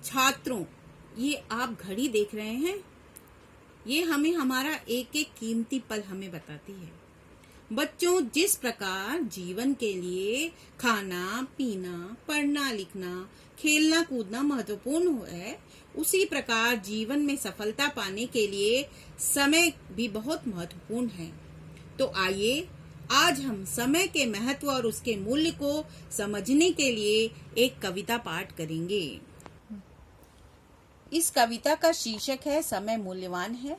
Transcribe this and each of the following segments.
छात्रों, ये आप घड़ी देख रहे हैं। ये हमें हमारा एक एक कीमती पल हमें बताती है। बच्चों, जिस प्रकार जीवन के लिए खाना पीना, पढ़ना लिखना, खेलना कूदना महत्वपूर्ण है, उसी प्रकार जीवन में सफलता पाने के लिए समय भी बहुत महत्वपूर्ण है। तो आइए आज हम समय के महत्व और उसके मूल्य को समझने के लिए एक कविता पाठ करेंगे। इस कविता का शीर्षक है समय मूल्यवान है।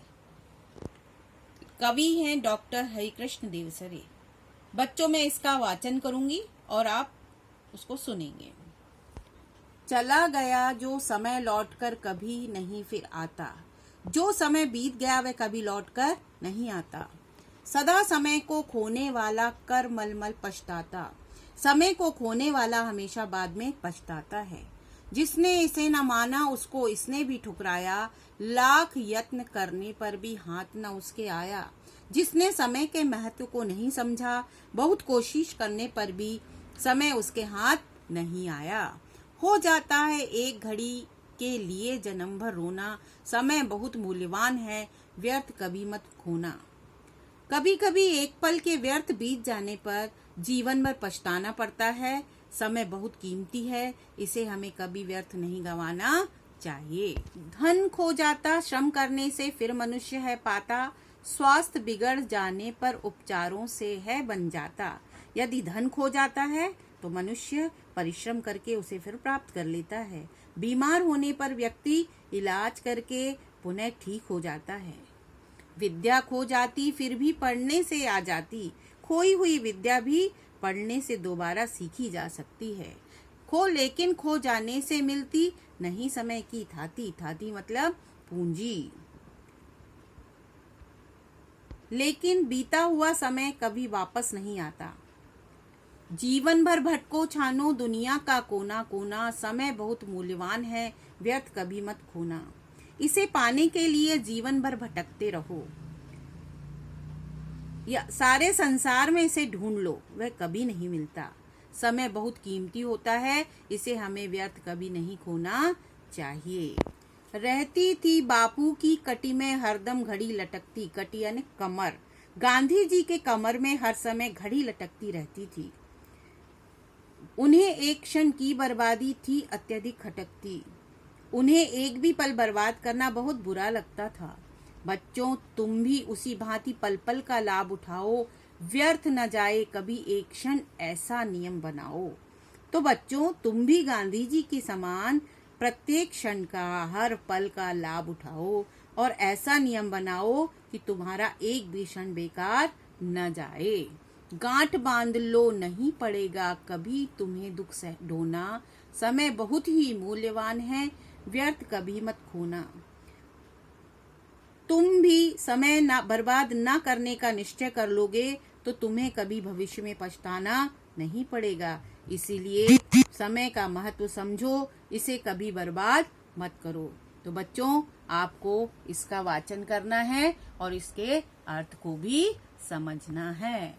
कवि हैं डॉक्टर हरिकृष्ण देवसरे। बच्चों, मैं इसका वाचन करूंगी और आप उसको सुनेंगे। चला गया जो समय लौटकर कभी नहीं फिर आता, जो समय बीत गया वह कभी लौटकर नहीं आता। सदा समय को खोने वाला कर मलमल पछताता, समय को खोने वाला हमेशा बाद में पछताता है। जिसने इसे न माना उसको इसने भी ठुकराया, लाख यत्न करने पर भी हाथ न उसके आया। जिसने समय के महत्व को नहीं समझा, बहुत कोशिश करने पर भी समय उसके हाथ नहीं आया। हो जाता है एक घड़ी के लिए जन्म भर रोना, समय बहुत मूल्यवान है, व्यर्थ कभी मत खोना। कभी कभी एक पल के व्यर्थ बीत जाने पर जीवन भर पछताना पड़ता है। समय बहुत कीमती है, इसे हमें कभी व्यर्थ नहीं गंवाना चाहिए। धन खो जाता श्रम करने से फिर मनुष्य है पाता, स्वास्थ्य बिगड़ जाने पर उपचारों से है बन जाता। यदि धन खो जाता है तो मनुष्य परिश्रम करके उसे फिर प्राप्त कर लेता है। बीमार होने पर व्यक्ति इलाज करके पुनः ठीक हो जाता है। विद्या खो जाती फिर भी पढ़ने से आ जाती, खोई हुई विद्या भी पढ़ने से दोबारा सीखी जा सकती है। लेकिन खो जाने से मिलती नहीं समय की थाती, थाती मतलब पूंजी। लेकिन बीता हुआ समय कभी वापस नहीं आता। जीवन भर भटको छानो दुनिया का कोना कोना, समय बहुत मूल्यवान है, व्यर्थ कभी मत खोना। इसे पाने के लिए जीवन भर भटकते रहो, या सारे संसार में इसे ढूंढ लो, वह कभी नहीं मिलता। समय बहुत कीमती होता है, इसे हमें व्यर्थ कभी नहीं खोना चाहिए। रहती थी बापू की कटी में हरदम घड़ी लटकती, कटी यानी कमर। गांधी जी के कमर में हर समय घड़ी लटकती रहती थी। उन्हें एक क्षण की बर्बादी थी अत्यधिक खटकती, उन्हें एक भी पल बर्बाद करना बहुत बुरा लगता था। बच्चों, तुम भी उसी भांति पल पल का लाभ उठाओ, व्यर्थ न जाए कभी एक क्षण, ऐसा नियम बनाओ। तो बच्चों, तुम भी गांधी जी के समान प्रत्येक क्षण का, हर पल का लाभ उठाओ और ऐसा नियम बनाओ कि तुम्हारा एक भी क्षण बेकार न जाए। गांठ बांध लो, नहीं पड़ेगा कभी तुम्हें दुख से ढोना, समय बहुत ही मूल्यवान है, व्यर्थ कभी मत खोना। तुम भी समय बर्बाद ना करने का निश्चय कर लोगे तो तुम्हें कभी भविष्य में पछताना नहीं पड़ेगा। इसीलिए समय का महत्व समझो, इसे कभी बर्बाद मत करो। तो बच्चों, आपको इसका वाचन करना है और इसके अर्थ को भी समझना है।